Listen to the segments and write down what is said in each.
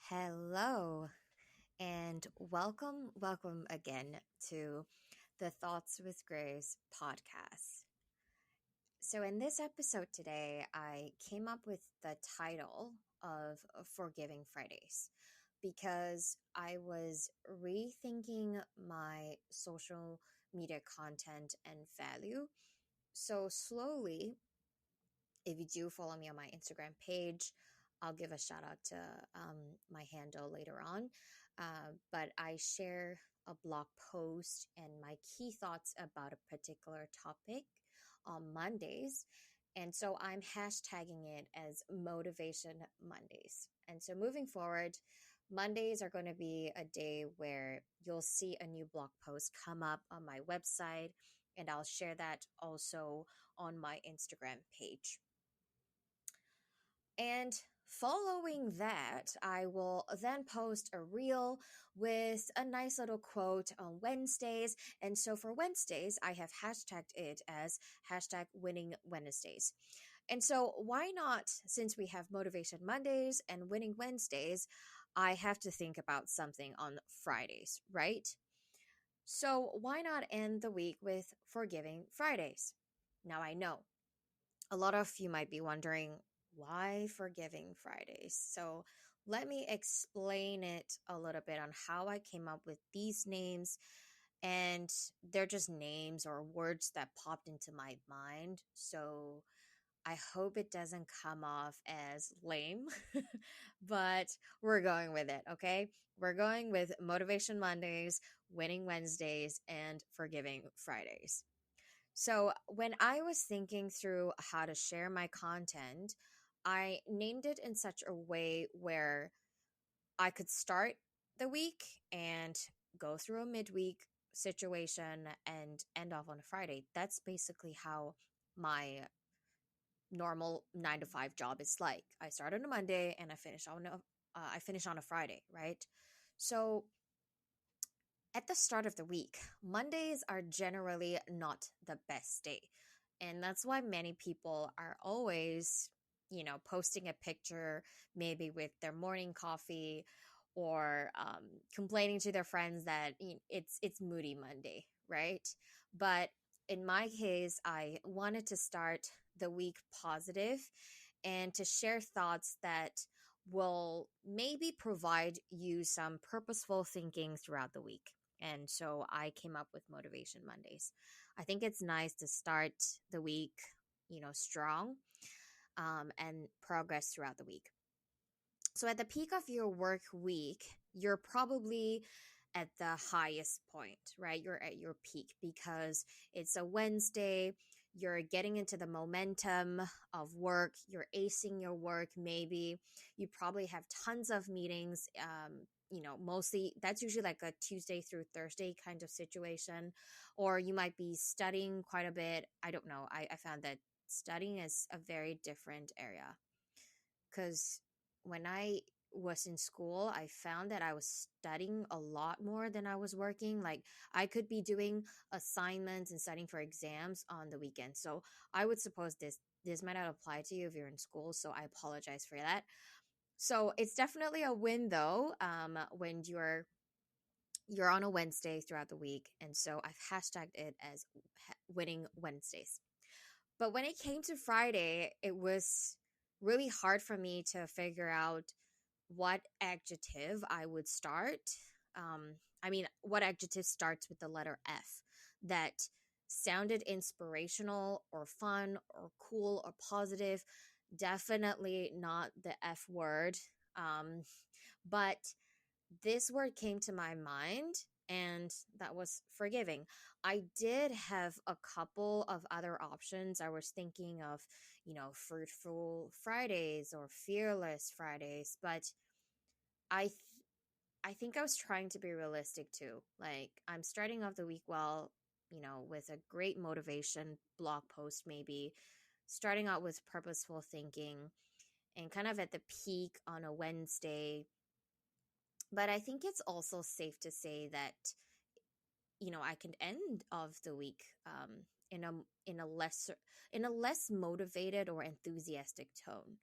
Hello, and welcome again to the Thoughts with Grace podcast. So, in this episode today, I came up with the title of Forgiving Fridays because I was rethinking my social media content and value. So, slowly, if you do follow me on my Instagram page, I'll give a shout out to my handle later on. But I share a blog post and my key thoughts about a particular topic on Mondays. And so I'm hashtagging it as Motivation Mondays. And so moving forward, Mondays are going to be a day where you'll see a new blog post come up on my website, and I'll share that also on my Instagram page. And following that, I will then post a reel with a nice little quote on Wednesdays. And so for Wednesdays, I have hashtagged it as hashtag winning Wednesdays. And so why not, since we have Motivation Mondays and winning Wednesdays, I have to think about something on Fridays, right? So why not end the week with Forgiving Fridays? Now I know a lot of you might be wondering, why Forgiving Fridays? So let me explain it a little bit on how I came up with these names. And they're just names or words that popped into my mind. So I hope it doesn't come off as lame, but we're going with it, okay? We're going with Motivation Mondays, Winning Wednesdays, and Forgiving Fridays. So, when I was thinking through how to share my content, I named it in such a way where I could start the week and go through a midweek situation and end off on a Friday. That's basically how my normal 9 to 5 job is like. I start on a Monday and I finish on a Friday, right? So at the start of the week, Mondays are generally not the best day. And that's why many people are always, posting a picture maybe with their morning coffee or complaining to their friends that it's Moody Monday, right? But in my case, I wanted to start the week positive and to share thoughts that will maybe provide you some purposeful thinking throughout the week. And so I came up with Motivation Mondays. I think it's nice to start the week, strong, and progress throughout the week. So at the peak of your work week, you're probably at the highest point, right? You're at your peak because it's a Wednesday. You're getting into the momentum of work. You're acing your work, maybe. You probably have tons of meetings. Mostly that's usually like a Tuesday through Thursday kind of situation. Or you might be studying quite a bit. I don't know. I found that studying is a very different area because when I was in school, I found that I was studying a lot more than I was working. Like I could be doing assignments and studying for exams on the weekend. So I would suppose this might not apply to you if you're in school. So I apologize for that. So it's definitely a win though, when you're on a Wednesday throughout the week. And so I've hashtagged it as winning Wednesdays. But when it came to Friday, it was really hard for me to figure out what adjective I would start. What adjective starts with the letter F that sounded inspirational or fun or cool or positive. Definitely not the F word. But this word came to my mind, and that was forgiving. I did have a couple of other options. I was thinking of, fruitful Fridays or fearless Fridays, but I th- I think I was trying to be realistic too. Like I'm starting off the week well, with a great motivation blog post maybe, starting out with purposeful thinking and kind of at the peak on a Wednesday. But I think it's also safe to say that I can end of the week in a less motivated or enthusiastic tone.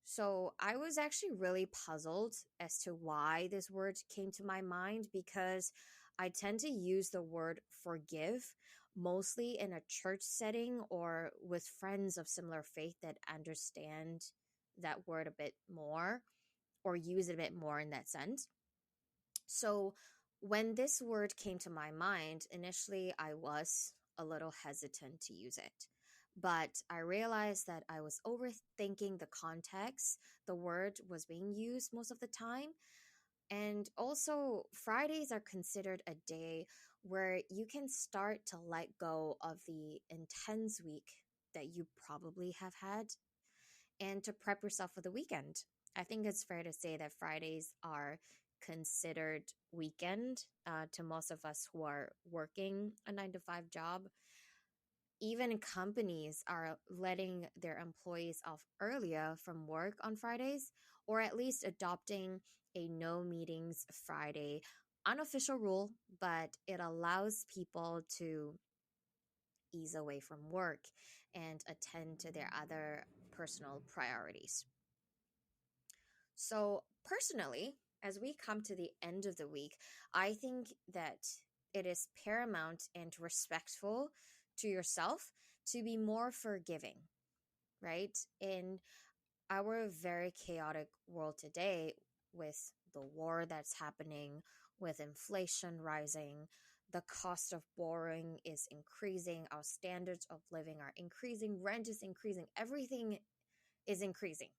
So I was actually really puzzled as to why this word came to my mind because I tend to use the word forgive mostly in a church setting or with friends of similar faith that understand that word a bit more or use it a bit more in that sense. So when this word came to my mind, initially I was a little hesitant to use it. But I realized that I was overthinking the context the word was being used most of the time. And also, Fridays are considered a day where you can start to let go of the intense week that you probably have had and to prep yourself for the weekend. I think it's fair to say that Fridays are considered weekend to most of us who are working a 9 to 5 job. Even companies are letting their employees off earlier from work on Fridays, or at least adopting a no meetings Friday unofficial rule, but it allows people to ease away from work and attend to their other personal priorities. So, personally, as we come to the end of the week, I think that it is paramount and respectful to yourself to be more forgiving, right? In our very chaotic world today, with the war that's happening, with inflation rising, the cost of borrowing is increasing, our standards of living are increasing, rent is increasing, everything is increasing.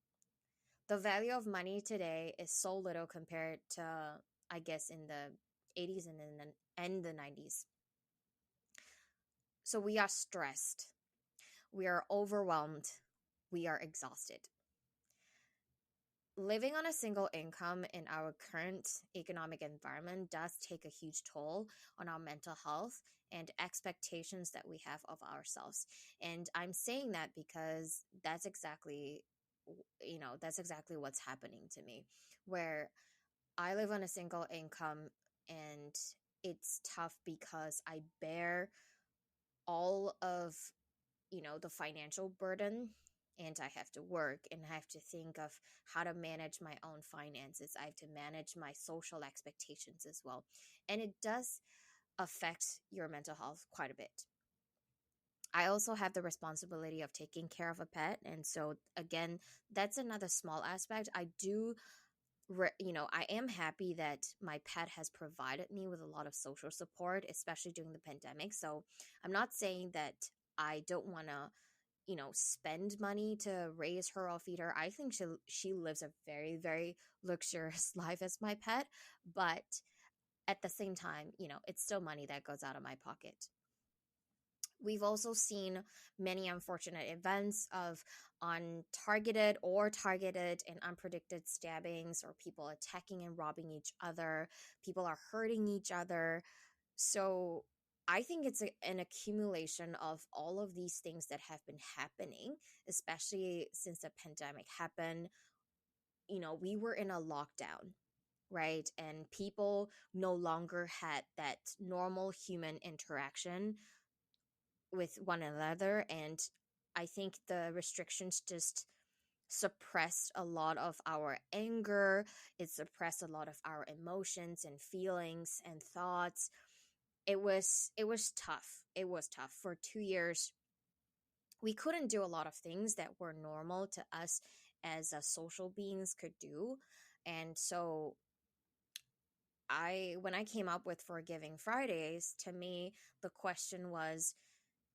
The value of money today is so little compared to, I guess, in the 80s and the 90s. So we are stressed, we are overwhelmed, we are exhausted. Living on a single income in our current economic environment does take a huge toll on our mental health and expectations that we have of ourselves. And I'm saying that because that's exactly what's happening to me, where I live on a single income and it's tough because I bear all of, the financial burden, and I have to work and I have to think of how to manage my own finances. I have to manage my social expectations as well. And it does affect your mental health quite a bit. I also have the responsibility of taking care of a pet. And so, again, that's another small aspect. I am happy that my pet has provided me with a lot of social support, especially during the pandemic. So I'm not saying that I don't want to, spend money to raise her or feed her. I think she lives a very, very luxurious life as my pet, but at the same time, it's still money that goes out of my pocket. We've also seen many unfortunate events of untargeted or targeted and unpredicted stabbings, or people attacking and robbing each other. People are hurting each other. So I think it's an accumulation of all of these things that have been happening, especially since the pandemic happened. We were in a lockdown, right? And people no longer had that normal human interaction with one another. And I think the restrictions just suppressed a lot of our anger. It suppressed a lot of our emotions and feelings and thoughts. It was tough. It was tough. For 2 years we couldn't do a lot of things that were normal to us as social beings could do. And so when I came up with Forgiving Fridays, to me the question was,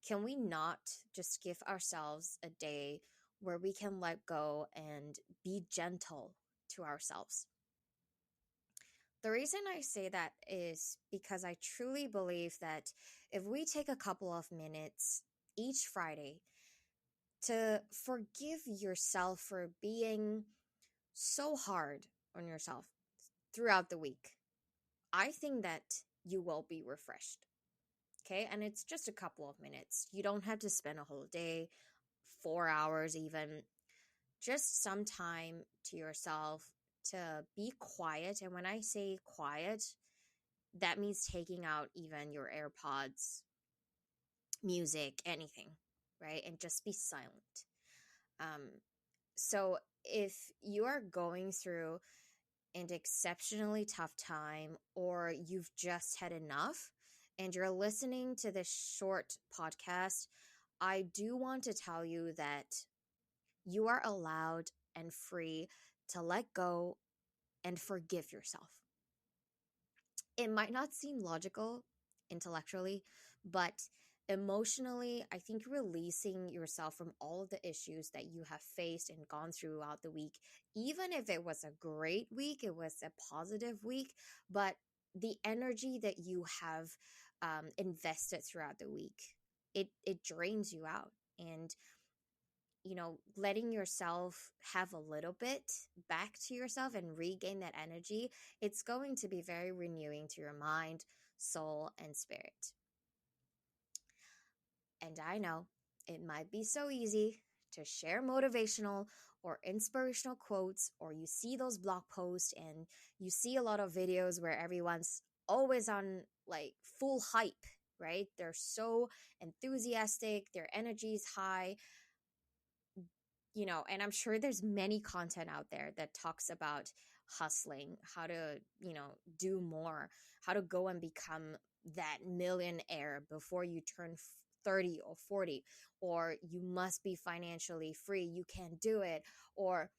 can we not just give ourselves a day where we can let go and be gentle to ourselves? The reason I say that is because I truly believe that if we take a couple of minutes each Friday to forgive yourself for being so hard on yourself throughout the week, I think that you will be refreshed. Okay. And it's just a couple of minutes. You don't have to spend a whole day, 4 hours even, just some time to yourself to be quiet. And when I say quiet, that means taking out even your AirPods, music, anything, right? And just be silent. Um, so if you are going through an exceptionally tough time, or you've just had enough and you're listening to this short podcast, I do want to tell you that you are allowed and free to let go and forgive yourself. It might not seem logical intellectually, but emotionally, I think releasing yourself from all of the issues that you have faced and gone throughout the week, even if it was a great week, it was a positive week, but the energy that you have invested throughout the week, it drains you out. And letting yourself have a little bit back to yourself and regain that energy, it's going to be very renewing to your mind, soul, and spirit. And I know it might be so easy to share motivational or inspirational quotes, or you see those blog posts and you see a lot of videos where everyone's always on like full hype, right? They're so enthusiastic, their energy is high, and I'm sure there's many content out there that talks about hustling, how to, do more, how to go and become that millionaire before you turn 30 or 40, or you must be financially free, you can't do it, or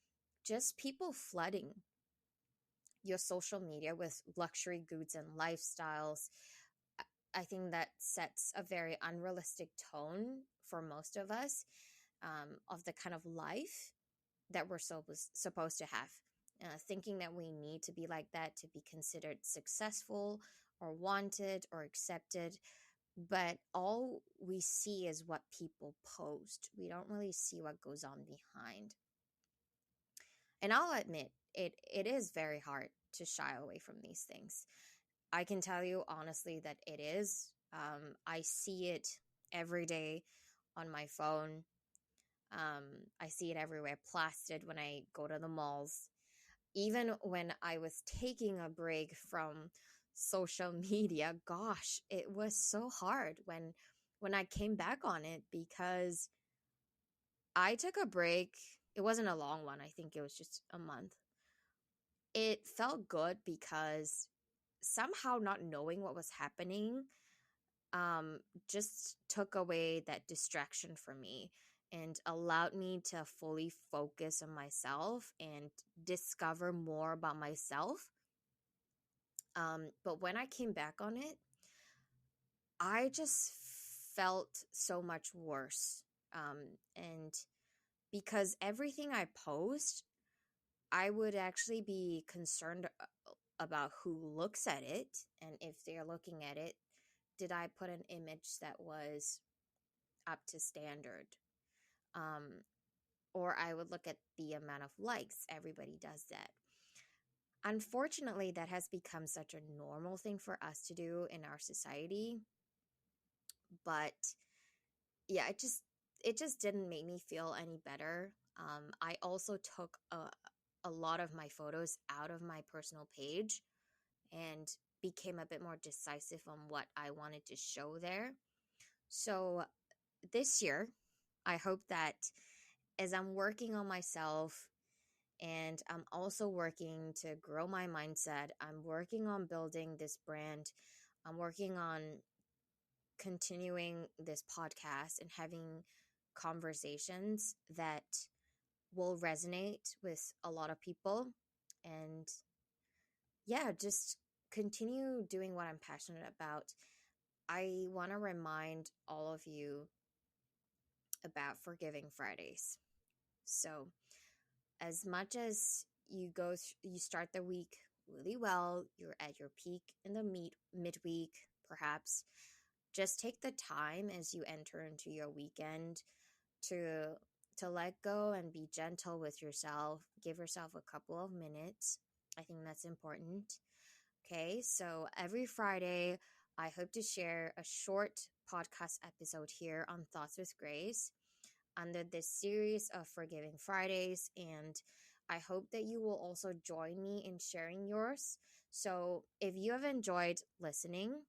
just people flooding your social media with luxury goods and lifestyles. I think that sets a very unrealistic tone for most of us, of the kind of life that we're supposed to have. Thinking that we need to be like that to be considered successful or wanted or accepted. But all we see is what people post. We don't really see what goes on behind. And I'll admit, it is very hard to shy away from these things. I can tell you honestly that it is. I see it every day on my phone. I see it everywhere, plastered when I go to the malls. Even when I was taking a break from social media, gosh, it was so hard when I came back on it, because I took a break. It wasn't a long one. I think it was just a month. It felt good because somehow not knowing what was happening just took away that distraction from me and allowed me to fully focus on myself and discover more about myself. But when I came back on it, I just felt so much worse. And because everything I post, I would actually be concerned about who looks at it, and if they're looking at it, did I put an image that was up to standard? Um, or I would look at the amount of likes. Everybody does that. Unfortunately, that has become such a normal thing for us to do in our society. But yeah, it just didn't make me feel any better. I also took a lot of my photos out of my personal page and became a bit more decisive on what I wanted to show there. So this year, I hope that as I'm working on myself, and I'm also working to grow my mindset, I'm working on building this brand, I'm working on continuing this podcast and having conversations that will resonate with a lot of people. And yeah, just continue doing what I'm passionate about. I want to remind all of you about Forgiving Fridays. So, as much as you start the week really well, you're at your peak in the midweek, perhaps, just take the time as you enter into your weekend to let go and be gentle with yourself. Give yourself a couple of minutes. I think that's important. Okay, so every Friday, I hope to share a short podcast episode here on Thoughts with Grace under this series of Forgiving Fridays. And I hope that you will also join me in sharing yours. So if you have enjoyed listening,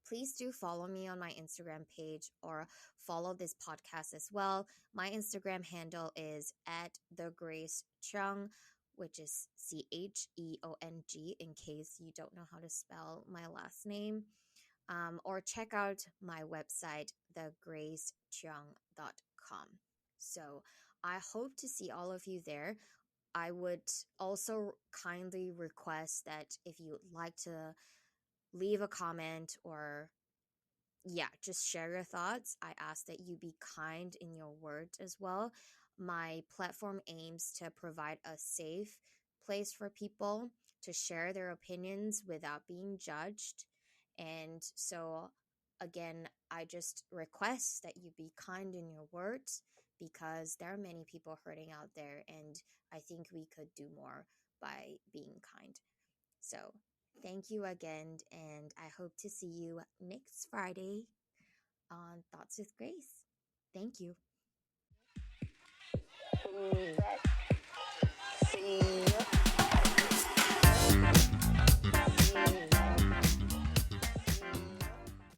please do follow me on my Instagram page or follow this podcast as well. My Instagram handle is at the Grace Chung, which is Cheong, in case you don't know how to spell my last name. Or check out my website, thegracecheong.com. So I hope to see all of you there. I would also kindly request that if you'd like to leave a comment or yeah, just share your thoughts. I ask that you be kind in your words as well. My platform aims to provide a safe place for people to share their opinions without being judged. And so, again, I just request that you be kind in your words because there are many people hurting out there, and I think we could do more by being kind. So, thank you again, and I hope to see you next Friday on Thoughts with Grace. Thank you.